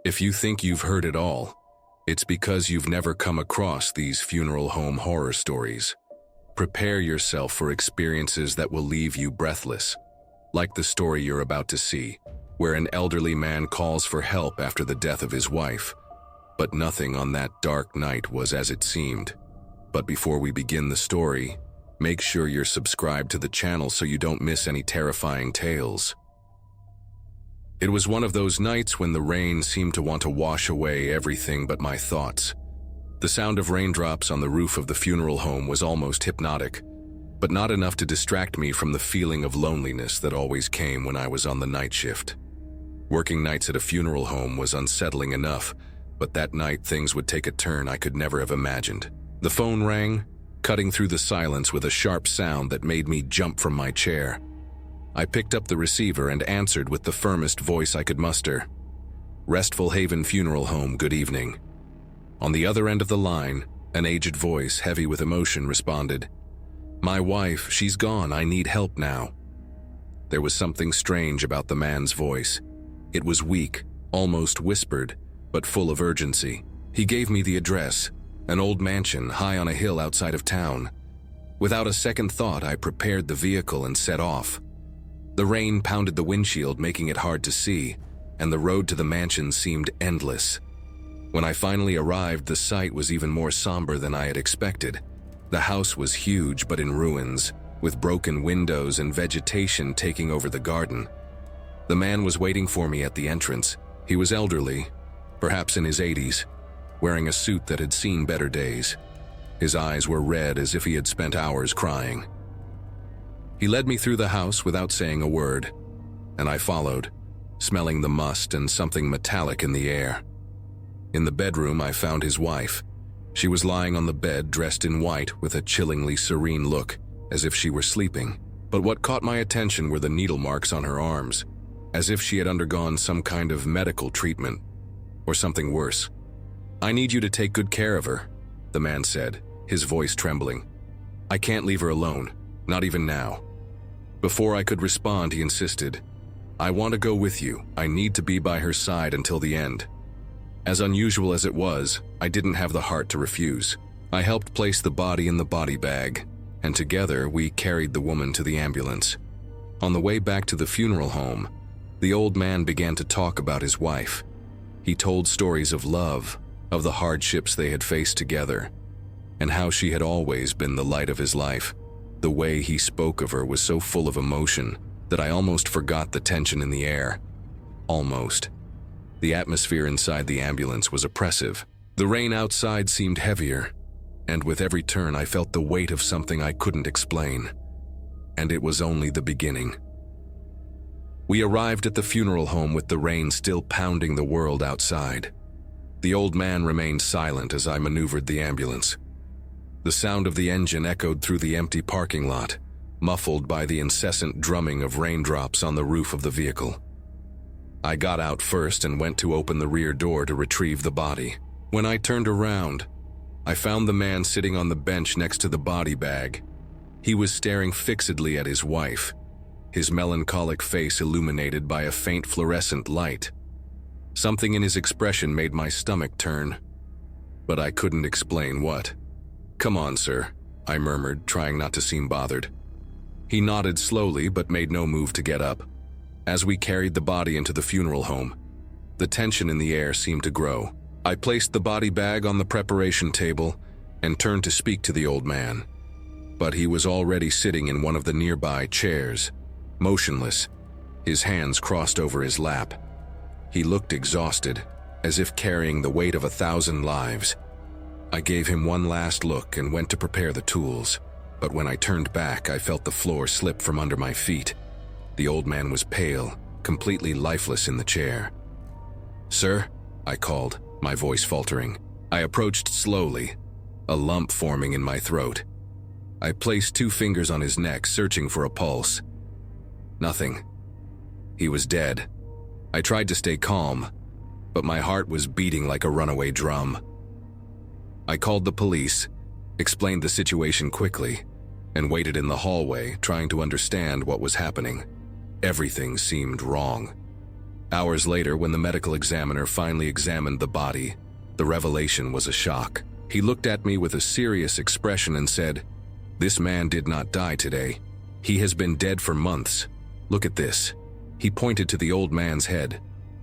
If you think you've heard it all, it's because you've never come across these funeral home horror stories. Prepare yourself for experiences that will leave you breathless, like the story you're about to see, where an elderly man calls for help after the death of his wife. But nothing on that dark night was as it seemed. But before we begin the story, make sure you're subscribed to the channel so you don't miss any terrifying tales. It was one of those nights when the rain seemed to want to wash away everything but my thoughts. The sound of raindrops on the roof of the funeral home was almost hypnotic, but not enough to distract me from the feeling of loneliness that always came when I was on the night shift. Working nights at a funeral home was unsettling enough, but that night things would take a turn I could never have imagined. The phone rang, cutting through the silence with a sharp sound that made me jump from my chair. I picked up the receiver and answered with the firmest voice I could muster. Restful Haven Funeral Home, good evening. On the other end of the line, an aged voice, heavy with emotion, responded, "My wife, she's gone, I need help now." There was something strange about the man's voice. It was weak, almost whispered, but full of urgency. He gave me the address, an old mansion high on a hill outside of town. Without a second thought, I prepared the vehicle and set off. The rain pounded the windshield, making it hard to see, and the road to the mansion seemed endless. When I finally arrived, the sight was even more somber than I had expected. The house was huge but in ruins, with broken windows and vegetation taking over the garden. The man was waiting for me at the entrance. He was elderly, perhaps in his 80s, wearing a suit that had seen better days. His eyes were red as if he had spent hours crying. He led me through the house without saying a word, and I followed, smelling the must and something metallic in the air. In the bedroom, I found his wife. She was lying on the bed, dressed in white with a chillingly serene look, as if she were sleeping. But what caught my attention were the needle marks on her arms, as if she had undergone some kind of medical treatment, or something worse. "I need you to take good care of her," the man said, his voice trembling. "I can't leave her alone, not even now." Before I could respond, he insisted, "I want to go with you. I need to be by her side until the end." As unusual as it was, I didn't have the heart to refuse. I helped place the body in the body bag, and together we carried the woman to the ambulance. On the way back to the funeral home, the old man began to talk about his wife. He told stories of love, of the hardships they had faced together, and how she had always been the light of his life. The way he spoke of her was so full of emotion that I almost forgot the tension in the air. Almost. The atmosphere inside the ambulance was oppressive. The rain outside seemed heavier, and with every turn I felt the weight of something I couldn't explain. And it was only the beginning. We arrived at the funeral home with the rain still pounding the world outside. The old man remained silent as I maneuvered the ambulance. The sound of the engine echoed through the empty parking lot, muffled by the incessant drumming of raindrops on the roof of the vehicle. I got out first and went to open the rear door to retrieve the body. When I turned around, I found the man sitting on the bench next to the body bag. He was staring fixedly at his wife, his melancholic face illuminated by a faint fluorescent light. Something in his expression made my stomach turn, but I couldn't explain what. "Come on, sir," I murmured, trying not to seem bothered. He nodded slowly but made no move to get up. As we carried the body into the funeral home, the tension in the air seemed to grow. I placed the body bag on the preparation table and turned to speak to the old man. But he was already sitting in one of the nearby chairs, motionless, his hands crossed over his lap. He looked exhausted, as if carrying the weight of 1,000 lives. I gave him one last look and went to prepare the tools, but when I turned back, I felt the floor slip from under my feet. The old man was pale, completely lifeless in the chair. "Sir?" I called, my voice faltering. I approached slowly, a lump forming in my throat. I placed 2 fingers on his neck, searching for a pulse. Nothing. He was dead. I tried to stay calm, but my heart was beating like a runaway drum. I called the police, explained the situation quickly, and waited in the hallway, trying to understand what was happening. Everything seemed wrong. Hours later, when the medical examiner finally examined the body, the revelation was a shock. He looked at me with a serious expression and said, "This man did not die today. He has been dead for months. Look at this." He pointed to the old man's head.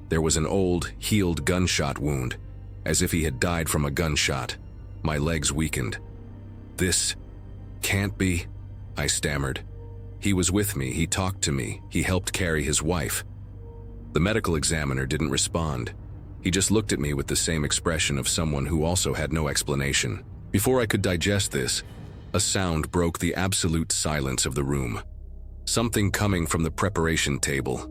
There was an old, healed gunshot wound, as if he had died from a gunshot. My legs weakened. "This can't be," I stammered. "He was with me, he talked to me, he helped carry his wife." The medical examiner didn't respond. He just looked at me with the same expression of someone who also had no explanation. Before I could digest this, a sound broke the absolute silence of the room. Something coming from the preparation table.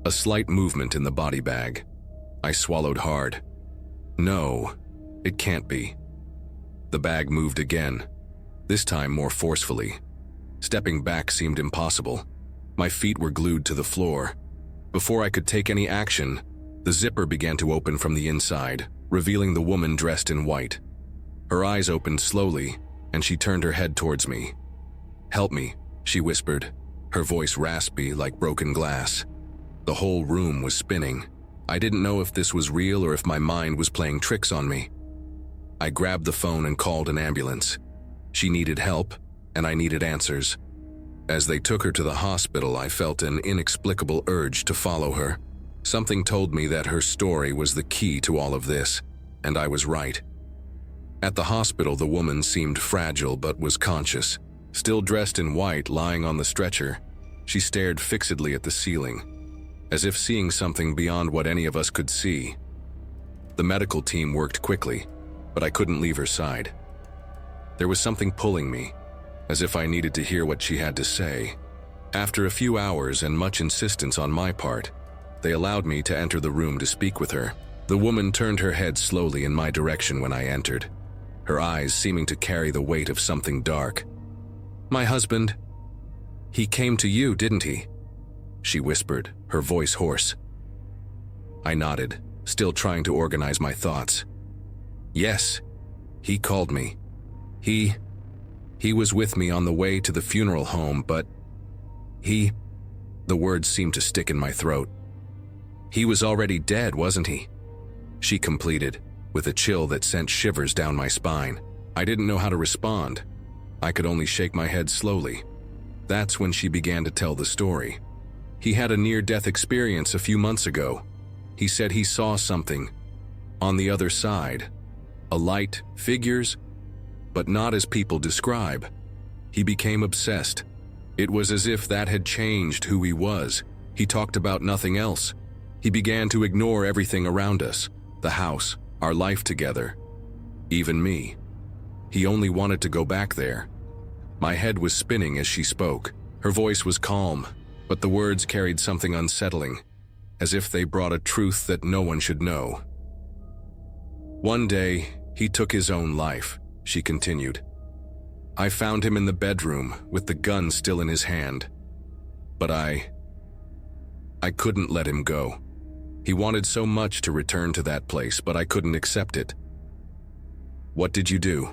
A slight movement in the body bag. I swallowed hard. No, it can't be. The bag moved again, this time more forcefully. Stepping back seemed impossible. My feet were glued to the floor. Before I could take any action, the zipper began to open from the inside, revealing the woman dressed in white. Her eyes opened slowly, and she turned her head towards me. "Help me," she whispered, her voice raspy like broken glass. The whole room was spinning. I didn't know if this was real or if my mind was playing tricks on me. I grabbed the phone and called an ambulance. She needed help, and I needed answers. As they took her to the hospital, I felt an inexplicable urge to follow her. Something told me that her story was the key to all of this, and I was right. At the hospital, the woman seemed fragile but was conscious. Still dressed in white, lying on the stretcher, she stared fixedly at the ceiling, as if seeing something beyond what any of us could see. The medical team worked quickly, but I couldn't leave her side. There was something pulling me, as if I needed to hear what she had to say. After a few hours and much insistence on my part, they allowed me to enter the room to speak with her. The woman turned her head slowly in my direction when I entered, her eyes seeming to carry the weight of something dark. "My husband, he came to you, didn't he?" she whispered, her voice hoarse. I nodded, still trying to organize my thoughts. "Yes, he called me. He was with me on the way to the funeral home, but the words seemed to stick in my throat. "He was already dead, wasn't he?" she completed, with a chill that sent shivers down my spine. I didn't know how to respond. I could only shake my head slowly. That's when she began to tell the story. He had a near-death experience a few months ago. He said he saw something on the other side. A light, figures, but not as people describe. He became obsessed. It was as if that had changed who he was. He talked about nothing else. He began to ignore everything around us, the house, our life together, even me. He only wanted to go back there. My head was spinning as she spoke. Her voice was calm, but the words carried something unsettling, as if they brought a truth that no one should know. "One day, he took his own life," she continued. "I found him in the bedroom with the gun still in his hand. But I couldn't let him go. He wanted so much to return to that place, but I couldn't accept it." "What did you do?"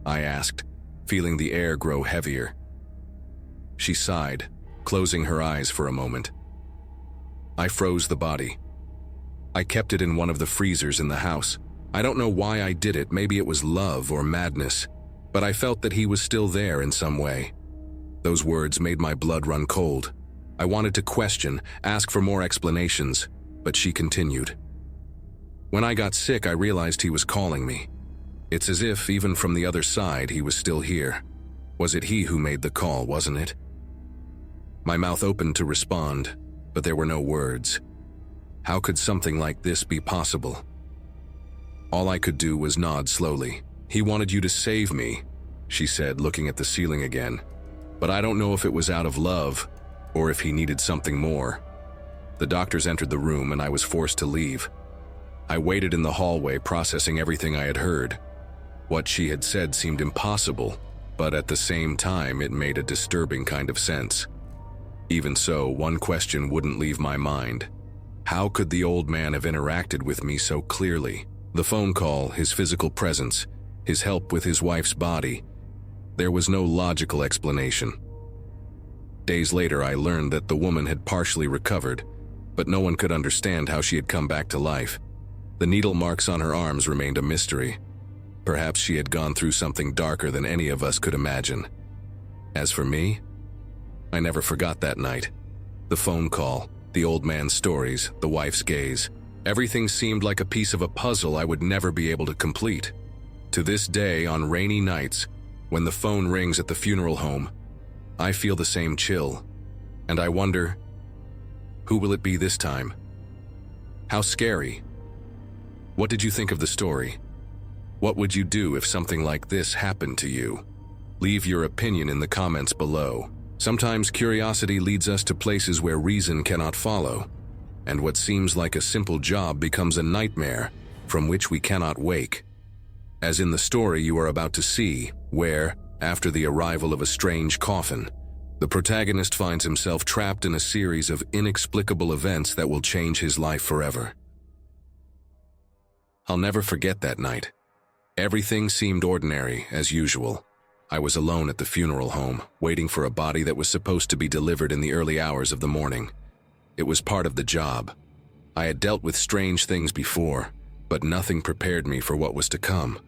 I asked, feeling the air grow heavier. She sighed, closing her eyes for a moment. "I froze the body. I kept it in one of the freezers in the house. I don't know why I did it, maybe it was love or madness, but I felt that he was still there in some way." Those words made my blood run cold. I wanted to question, ask for more explanations, but she continued. "When I got sick, I realized he was calling me. It's as if, even from the other side, he was still here. Was it he who made the call, wasn't it?" My mouth opened to respond, but there were no words. How could something like this be possible? All I could do was nod slowly. "He wanted you to save me," she said, looking at the ceiling again. "But I don't know if it was out of love, or if he needed something more." The doctors entered the room and I was forced to leave. I waited in the hallway, processing everything I had heard. What she had said seemed impossible, but at the same time it made a disturbing kind of sense. Even so, one question wouldn't leave my mind. How could the old man have interacted with me so clearly? The phone call, his physical presence, his help with his wife's body. There was no logical explanation. Days later, I learned that the woman had partially recovered, but no one could understand how she had come back to life. The needle marks on her arms remained a mystery. Perhaps she had gone through something darker than any of us could imagine. As for me, I never forgot that night. The phone call, the old man's stories, the wife's gaze. Everything seemed like a piece of a puzzle I would never be able to complete. To this day, on rainy nights, when the phone rings at the funeral home, I feel the same chill, and I wonder, who will it be this time? How scary? What did you think of the story? What would you do if something like this happened to you? Leave your opinion in the comments below. Sometimes curiosity leads us to places where reason cannot follow, and what seems like a simple job becomes a nightmare from which we cannot wake. As in the story you are about to see, where, after the arrival of a strange coffin, the protagonist finds himself trapped in a series of inexplicable events that will change his life forever. I'll never forget that night. Everything seemed ordinary, as usual. I was alone at the funeral home, waiting for a body that was supposed to be delivered in the early hours of the morning. It was part of the job. I had dealt with strange things before, but nothing prepared me for what was to come.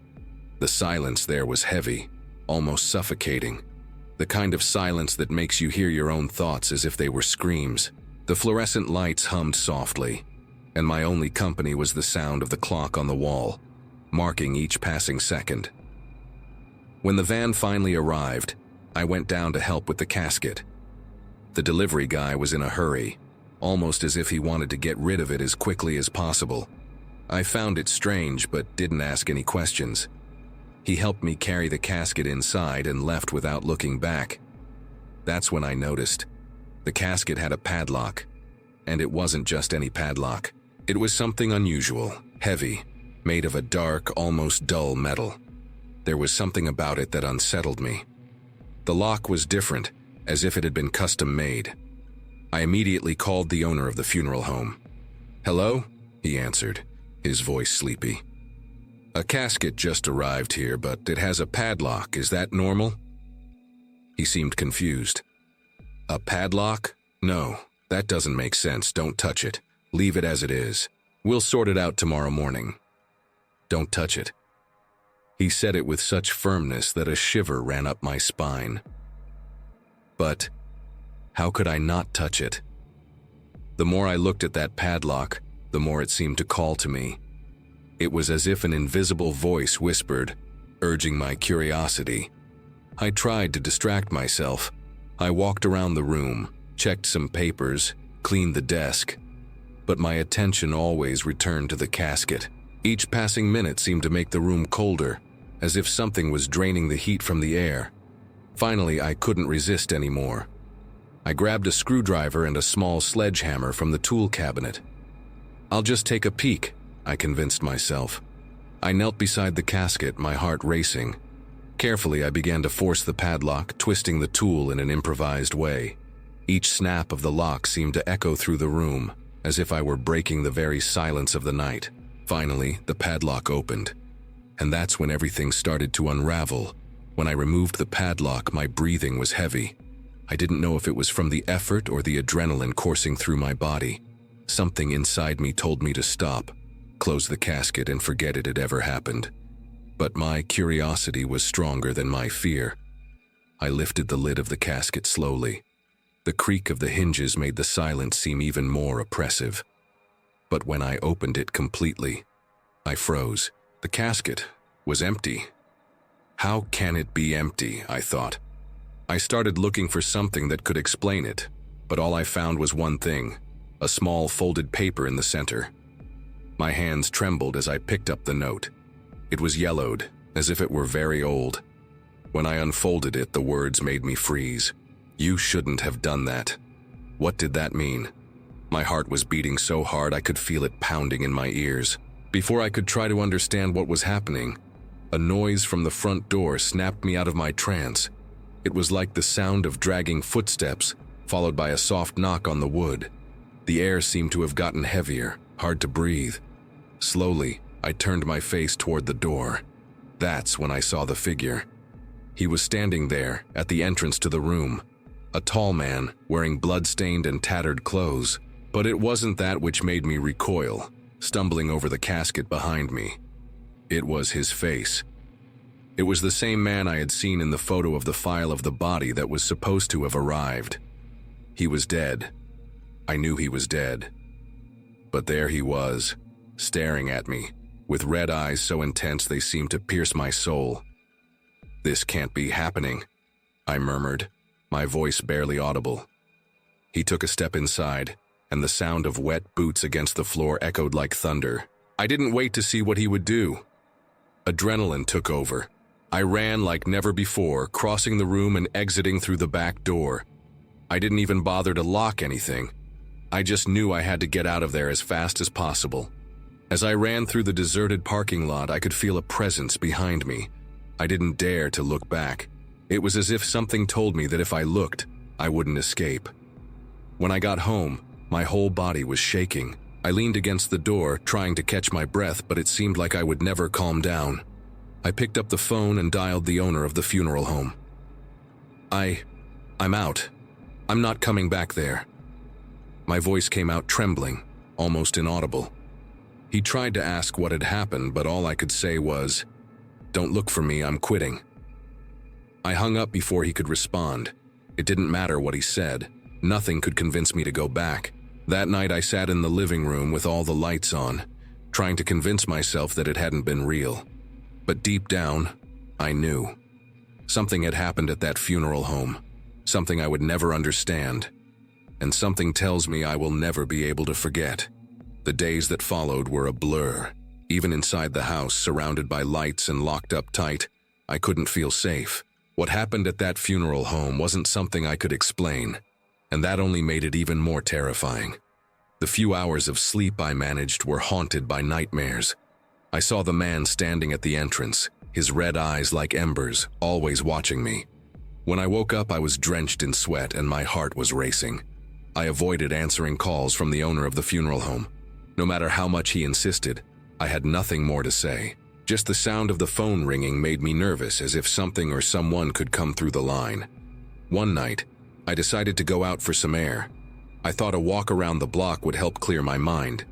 The silence there was heavy, almost suffocating. The kind of silence that makes you hear your own thoughts as if they were screams. The fluorescent lights hummed softly, and my only company was the sound of the clock on the wall, marking each passing second. When the van finally arrived, I went down to help with the casket. The delivery guy was in a hurry, almost as if he wanted to get rid of it as quickly as possible. I found it strange, but didn't ask any questions. He helped me carry the casket inside and left without looking back. That's when I noticed. The casket had a padlock, and it wasn't just any padlock. It was something unusual, heavy, made of a dark, almost dull metal. There was something about it that unsettled me. The lock was different, as if it had been custom-made. I immediately called the owner of the funeral home. "Hello?" he answered, his voice sleepy. "A casket just arrived here, but it has a padlock. Is that normal?" He seemed confused. "A padlock? No, that doesn't make sense. Don't touch it. Leave it as it is. We'll sort it out tomorrow morning. Don't touch it." He said it with such firmness that a shiver ran up my spine. But how could I not touch it? The more I looked at that padlock, the more it seemed to call to me. It was as if an invisible voice whispered, urging my curiosity. I tried to distract myself. I walked around the room, checked some papers, cleaned the desk, but my attention always returned to the casket. Each passing minute seemed to make the room colder, as if something was draining the heat from the air. Finally, I couldn't resist anymore. I grabbed a screwdriver and a small sledgehammer from the tool cabinet. "I'll just take a peek," I convinced myself. I knelt beside the casket, my heart racing. Carefully, I began to force the padlock, twisting the tool in an improvised way. Each snap of the lock seemed to echo through the room, as if I were breaking the very silence of the night. Finally, the padlock opened, and that's when everything started to unravel. When I removed the padlock, my breathing was heavy. I didn't know if it was from the effort or the adrenaline coursing through my body. Something inside me told me to stop, close the casket, and forget it had ever happened. But my curiosity was stronger than my fear. I lifted the lid of the casket slowly. The creak of the hinges made the silence seem even more oppressive. But when I opened it completely, I froze. The casket was empty. How can it be empty? I thought. I started looking for something that could explain it, but all I found was one thing: a small folded paper in the center. My hands trembled as I picked up the note. It was yellowed, as if it were very old. When I unfolded it, the words made me freeze. "You shouldn't have done that." What did that mean? My heart was beating so hard I could feel it pounding in my ears. Before I could try to understand what was happening, a noise from the front door snapped me out of my trance. It was like the sound of dragging footsteps, followed by a soft knock on the wood. The air seemed to have gotten heavier, hard to breathe. Slowly, I turned my face toward the door. That's when I saw the figure. He was standing there, at the entrance to the room. A tall man, wearing blood-stained and tattered clothes, But it wasn't that which made me recoil, stumbling over the casket behind me. It was his face. It was the same man I had seen in the photo of the file of the body that was supposed to have arrived. He was dead. I knew he was dead. But there he was, staring at me, with red eyes so intense they seemed to pierce my soul. "This can't be happening," I murmured, my voice barely audible. He took a step inside, and the sound of wet boots against the floor echoed like thunder. I didn't wait to see what he would do. Adrenaline took over. I ran like never before, crossing the room and exiting through the back door. I didn't even bother to lock anything. I just knew I had to get out of there as fast as possible. As I ran through the deserted parking lot, I could feel a presence behind me. I didn't dare to look back. It was as if something told me that if I looked, I wouldn't escape. When I got home, my whole body was shaking. I leaned against the door, trying to catch my breath, but it seemed like I would never calm down. I picked up the phone and dialed the owner of the funeral home. I'm out. I'm not coming back there." My voice came out trembling, almost inaudible. He tried to ask what had happened, but all I could say was, "Don't look for me, I'm quitting." I hung up before he could respond. It didn't matter what he said. Nothing could convince me to go back. That night I sat in the living room with all the lights on, trying to convince myself that it hadn't been real. But deep down, I knew. Something had happened at that funeral home, something I would never understand, and something tells me I will never be able to forget. The days that followed were a blur. Even inside the house, surrounded by lights and locked up tight, I couldn't feel safe. What happened at that funeral home wasn't something I could explain, and that only made it even more terrifying. The few hours of sleep I managed were haunted by nightmares. I saw the man standing at the entrance, his red eyes like embers, always watching me. When I woke up, I was drenched in sweat and my heart was racing. I avoided answering calls from the owner of the funeral home. No matter how much he insisted, I had nothing more to say. Just the sound of the phone ringing made me nervous, as if something or someone could come through the line. One night, I decided to go out for some air. I thought a walk around the block would help clear my mind.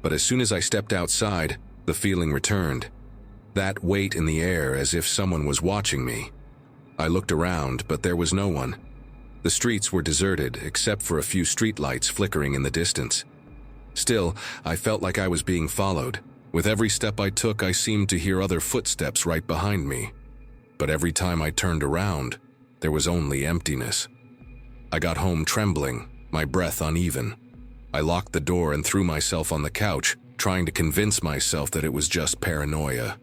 But as soon as I stepped outside, the feeling returned. That weight in the air, as if someone was watching me. I looked around, but there was no one. The streets were deserted, except for a few streetlights flickering in the distance. Still, I felt like I was being followed. With every step I took, I seemed to hear other footsteps right behind me. But every time I turned around, there was only emptiness. I got home trembling, my breath uneven. I locked the door and threw myself on the couch, trying to convince myself that it was just paranoia.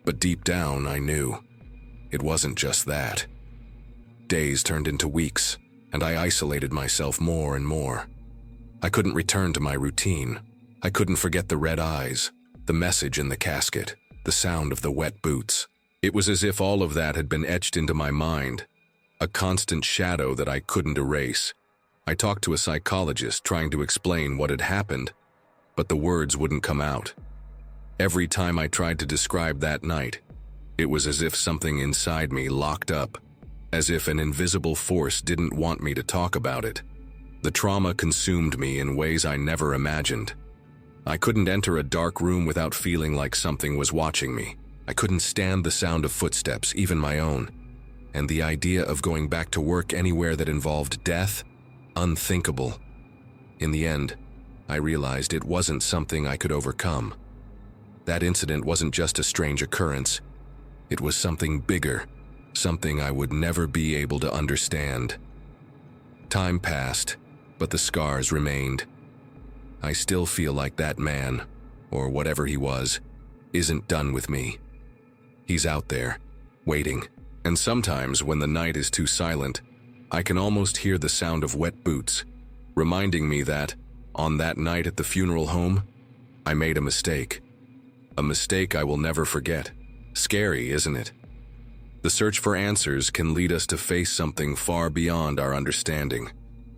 But deep down, I knew. It wasn't just that. Days turned into weeks, and I isolated myself more and more. I couldn't return to my routine. I couldn't forget the red eyes, the message in the casket, the sound of the wet boots. It was as if all of that had been etched into my mind, a constant shadow that I couldn't erase. I talked to a psychologist trying to explain what had happened, but the words wouldn't come out. Every time I tried to describe that night, it was as if something inside me locked up, as if an invisible force didn't want me to talk about it. The trauma consumed me in ways I never imagined. I couldn't enter a dark room without feeling like something was watching me. I couldn't stand the sound of footsteps, even my own. And the idea of going back to work anywhere that involved death, unthinkable. In the end, I realized it wasn't something I could overcome. That incident wasn't just a strange occurrence. It was something bigger, something I would never be able to understand. Time passed, but the scars remained. I still feel like that man, or whatever he was, isn't done with me. He's out there, waiting. And sometimes, when the night is too silent, I can almost hear the sound of wet boots, reminding me that, on that night at the funeral home, I made a mistake. A mistake I will never forget. Scary, isn't it? The search for answers can lead us to face something far beyond our understanding.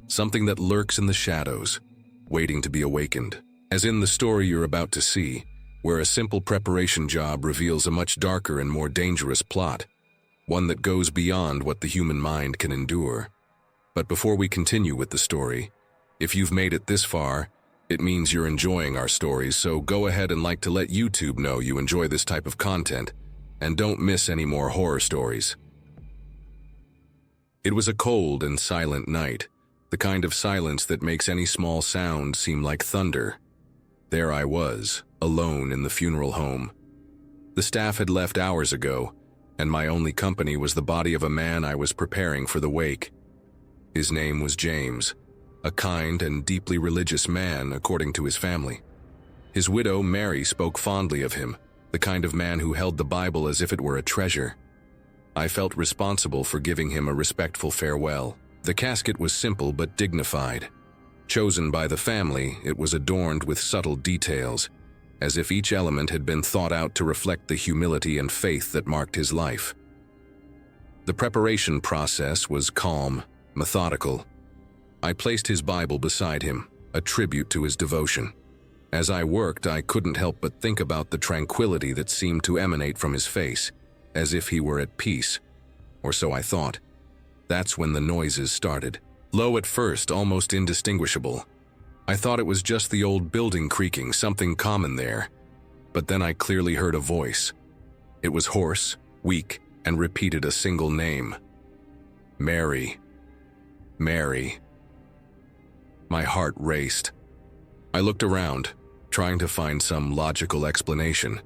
Something that lurks in the shadows, waiting to be awakened. As in the story you're about to see, where a simple preparation job reveals a much darker and more dangerous plot, one that goes beyond what the human mind can endure. But before we continue with the story, If you've made it this far, it means you're enjoying our stories, so go ahead and like to let YouTube know you enjoy this type of content, and don't miss any more horror stories. It was a cold and silent night, the kind of silence that makes any small sound seem like thunder. There I was, alone in the funeral home. The staff had left hours ago, and my only company was the body of a man I was preparing for the wake. His name was James, a kind and deeply religious man according to his family. His widow, Mary, spoke fondly of him, the kind of man who held the Bible as if it were a treasure. I felt responsible for giving him a respectful farewell. The casket was simple but dignified. Chosen by the family, it was adorned with subtle details, as if each element had been thought out to reflect the humility and faith that marked his life. The preparation process was calm, methodical. I placed his Bible beside him, a tribute to his devotion. As I worked, I couldn't help but think about the tranquility that seemed to emanate from his face, as if he were at peace. Or so I thought. That's when the noises started. Low at first, almost indistinguishable. I thought it was just the old building creaking, something common there. But then I clearly heard a voice. It was hoarse, weak, and repeated a single name. Mary. Mary. My heart raced. I looked around, trying to find some logical explanation.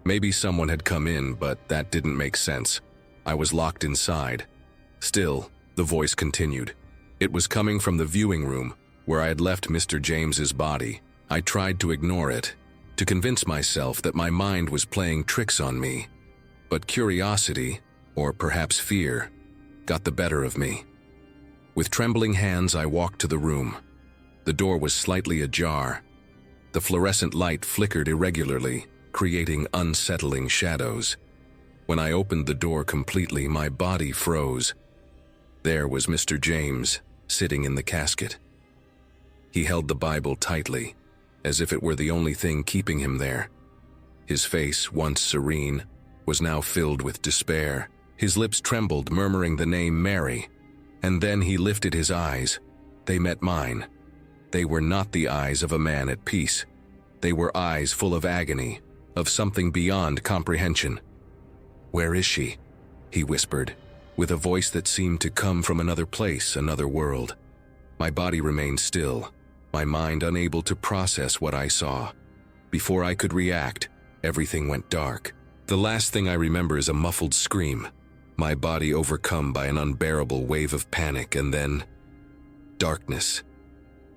Maybe someone had come in, but that didn't make sense. I was locked inside. Still, the voice continued. It was coming from the viewing room, where I had left Mr. James's body. I tried to ignore it, to convince myself that my mind was playing tricks on me. But curiosity, or perhaps fear, got the better of me. With trembling hands, I walked to the room. The door was slightly ajar. The fluorescent light flickered irregularly, creating unsettling shadows. When I opened the door completely, my body froze. There was Mr. James, sitting in the casket. He held the Bible tightly, as if it were the only thing keeping him there. His face, once serene, was now filled with despair. His lips trembled, murmuring the name Mary. And then he lifted his eyes. They met mine. They were not the eyes of a man at peace. They were eyes full of agony, of something beyond comprehension. "Where is she?" he whispered, with a voice that seemed to come from another place, another world. My body remained still, my mind unable to process what I saw. Before I could react, everything went dark. The last thing I remember is a muffled scream, my body overcome by an unbearable wave of panic, and then darkness.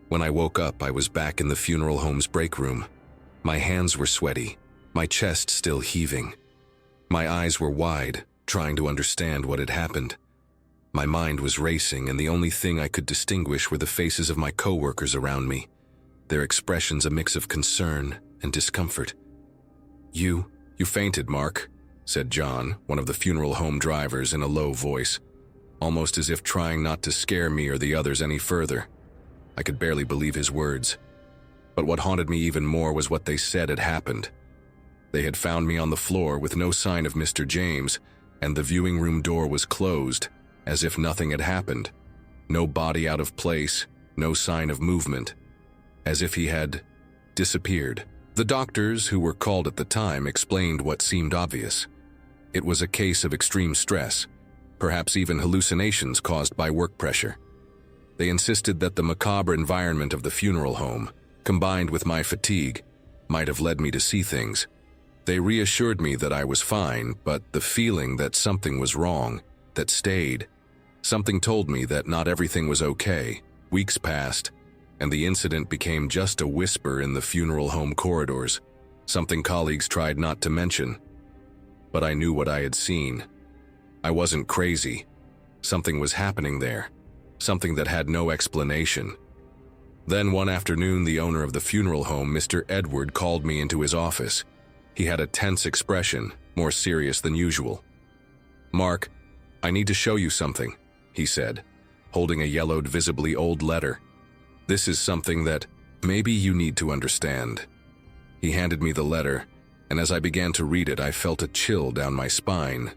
When I woke up, I was back in the funeral home's break room. My hands were sweaty, my chest still heaving. My eyes were wide, trying to understand what had happened. My mind was racing, and the only thing I could distinguish were the faces of my co-workers around me, their expressions a mix of concern and discomfort. You fainted, Mark," said John, one of the funeral home drivers, in a low voice, almost as if trying not to scare me or the others any further. I could barely believe his words. But what haunted me even more was what they said had happened. They had found me on the floor with no sign of Mr. James, and the viewing room door was closed, as if nothing had happened. No body out of place, no sign of movement, as if he had disappeared. The doctors who were called at the time explained what seemed obvious. It was a case of extreme stress, perhaps even hallucinations caused by work pressure. They insisted that the macabre environment of the funeral home, combined with my fatigue, might have led me to see things. They reassured me that I was fine, but the feeling that something was wrong, that stayed. Something told me that not everything was okay. Weeks passed, and the incident became just a whisper in the funeral home corridors, something colleagues tried not to mention. But I knew what I had seen. I wasn't crazy. Something was happening there, something that had no explanation. Then one afternoon, the owner of the funeral home, Mr. Edward, called me into his office. He had a tense expression, more serious than usual. "Mark, I need to show you something," he said, holding a yellowed, visibly old letter. "This is something that maybe you need to understand." He handed me the letter, and as I began to read it, I felt a chill down my spine.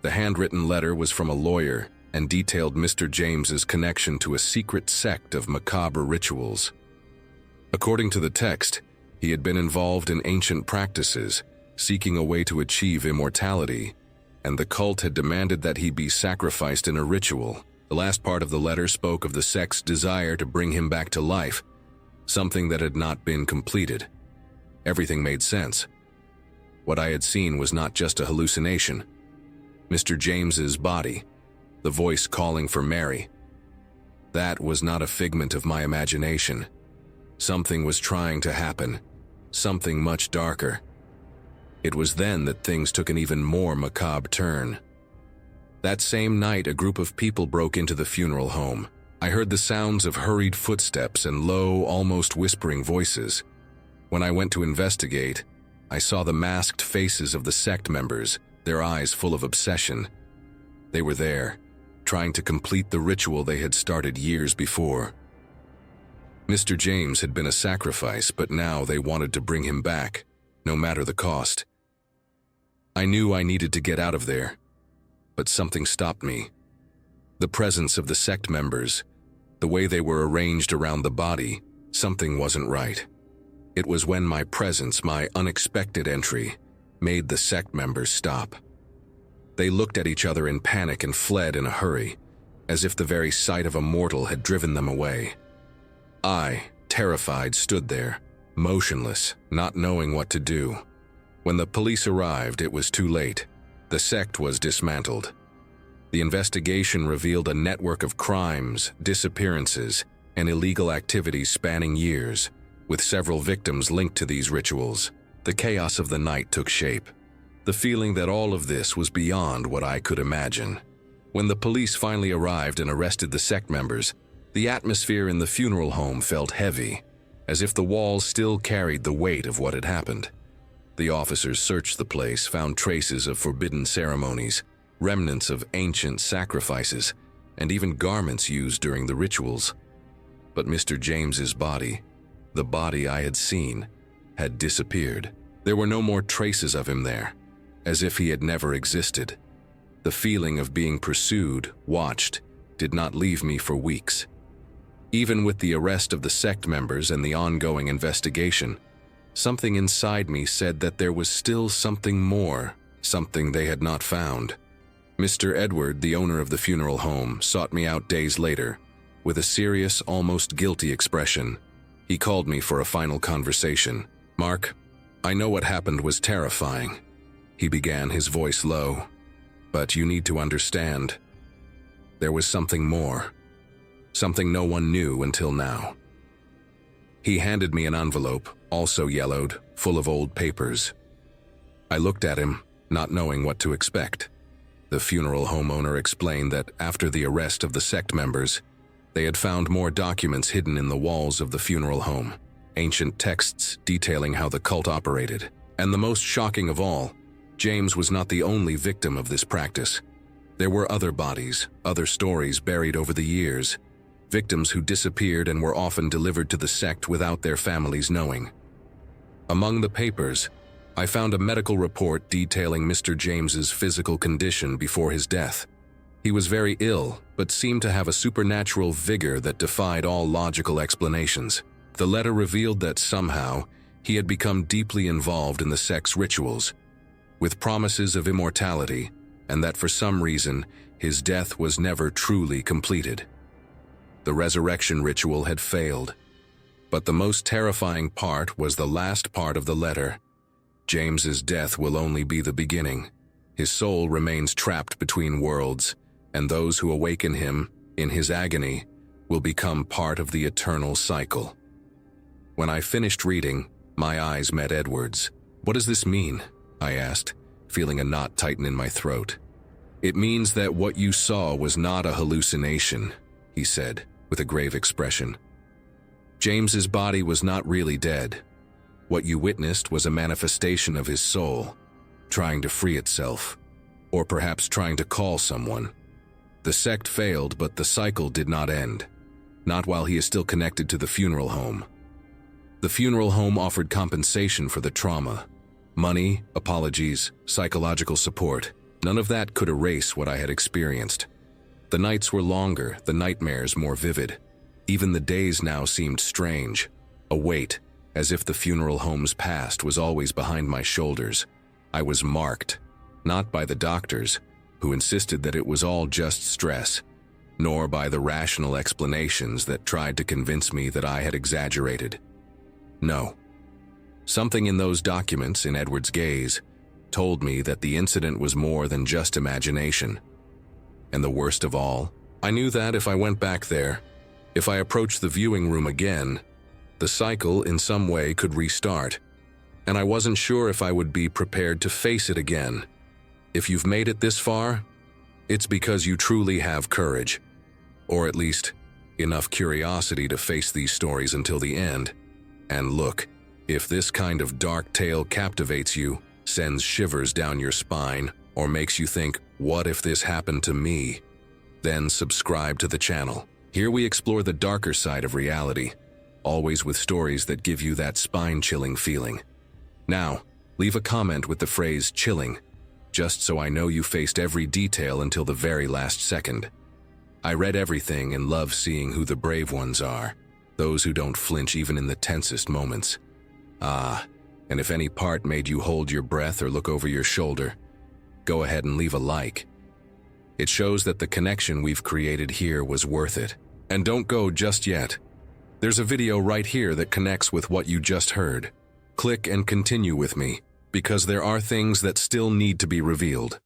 The handwritten letter was from a lawyer, and detailed Mr. James's connection to a secret sect of macabre rituals. According to the text, he had been involved in ancient practices, seeking a way to achieve immortality, and the cult had demanded that he be sacrificed in a ritual. The last part of the letter spoke of the sect's desire to bring him back to life, something that had not been completed. Everything made sense. What I had seen was not just a hallucination. Mr. James's body, the voice calling for Mary. That was not a figment of my imagination. Something was trying to happen, something much darker. It was then that things took an even more macabre turn. That same night, a group of people broke into the funeral home. I heard the sounds of hurried footsteps and low, almost whispering voices. When I went to investigate, I saw the masked faces of the sect members, their eyes full of obsession. They were there, trying to complete the ritual they had started years before. Mr. James had been a sacrifice, but now they wanted to bring him back, no matter the cost. I knew I needed to get out of there, but something stopped me. The presence of the sect members, the way they were arranged around the body, something wasn't right. It was when my presence, my unexpected entry, made the sect members stop. They looked at each other in panic and fled in a hurry, as if the very sight of a mortal had driven them away. I, terrified, stood there, motionless, not knowing what to do. When the police arrived, it was too late. The sect was dismantled. The investigation revealed a network of crimes, disappearances, and illegal activities spanning years, with several victims linked to these rituals. The chaos of the night took shape, the feeling that all of this was beyond what I could imagine. When the police finally arrived and arrested the sect members, the atmosphere in the funeral home felt heavy, as if the walls still carried the weight of what had happened. The officers searched the place, found traces of forbidden ceremonies, remnants of ancient sacrifices, and even garments used during the rituals. But Mr. James's body, the body I had seen, had disappeared. There were no more traces of him there, as if he had never existed. The feeling of being pursued, watched, did not leave me for weeks. Even with the arrest of the sect members and the ongoing investigation, something inside me said that there was still something more, something they had not found. Mr. Edward, the owner of the funeral home, sought me out days later, with a serious, almost guilty expression. He called me for a final conversation. "Mark, I know what happened was terrifying," he began, his voice low. "But you need to understand. There was something more. Something no one knew until now." He handed me an envelope, also yellowed, full of old papers. I looked at him, not knowing what to expect. The funeral home owner explained that after the arrest of the sect members, they had found more documents hidden in the walls of the funeral home, ancient texts detailing how the cult operated. And the most shocking of all, James was not the only victim of this practice. There were other bodies, other stories buried over the years, victims who disappeared and were often delivered to the sect without their families knowing. Among the papers, I found a medical report detailing Mr. James's physical condition before his death. He was very ill, but seemed to have a supernatural vigor that defied all logical explanations. The letter revealed that somehow he had become deeply involved in the sect's rituals, with promises of immortality, and that for some reason his death was never truly completed. The resurrection ritual had failed. But the most terrifying part was the last part of the letter. James's death will only be the beginning. His soul remains trapped between worlds, and those who awaken him, in his agony, will become part of the eternal cycle. When I finished reading, my eyes met Edward's. "What does this mean?" I asked, feeling a knot tighten in my throat. "It means that what you saw was not a hallucination," he said, with a grave expression. "James's body was not really dead. What you witnessed was a manifestation of his soul, trying to free itself, or perhaps trying to call someone. The sect failed, but the cycle did not end, not while he is still connected to the funeral home. The funeral home offered compensation for the trauma. Money, apologies, psychological support. None of that could erase what I had experienced. The nights were longer, the nightmares more vivid. Even the days now seemed strange, a weight, as if the funeral home's past was always behind my shoulders. I was marked, not by the doctors, who insisted that it was all just stress, nor by the rational explanations that tried to convince me that I had exaggerated. No. Something in those documents, in Edward's gaze, told me that the incident was more than just imagination. And the worst of all, I knew that if I went back there, if I approached the viewing room again, the cycle in some way could restart, and I wasn't sure if I would be prepared to face it again. If you've made it this far, it's because you truly have courage, or at least enough curiosity to face these stories until the end. And look, if this kind of dark tale captivates you, sends shivers down your spine, or makes you think, what if this happened to me? Then subscribe to the channel. Here we explore the darker side of reality, always with stories that give you that spine-chilling feeling. Now, leave a comment with the phrase chilling, just so I know you faced every detail until the very last second. I read everything and love seeing who the brave ones are, those who don't flinch even in the tensest moments. And if any part made you hold your breath or look over your shoulder, go ahead and leave a like. It shows that the connection we've created here was worth it. And don't go just yet. There's a video right here that connects with what you just heard. Click and continue with me, because there are things that still need to be revealed.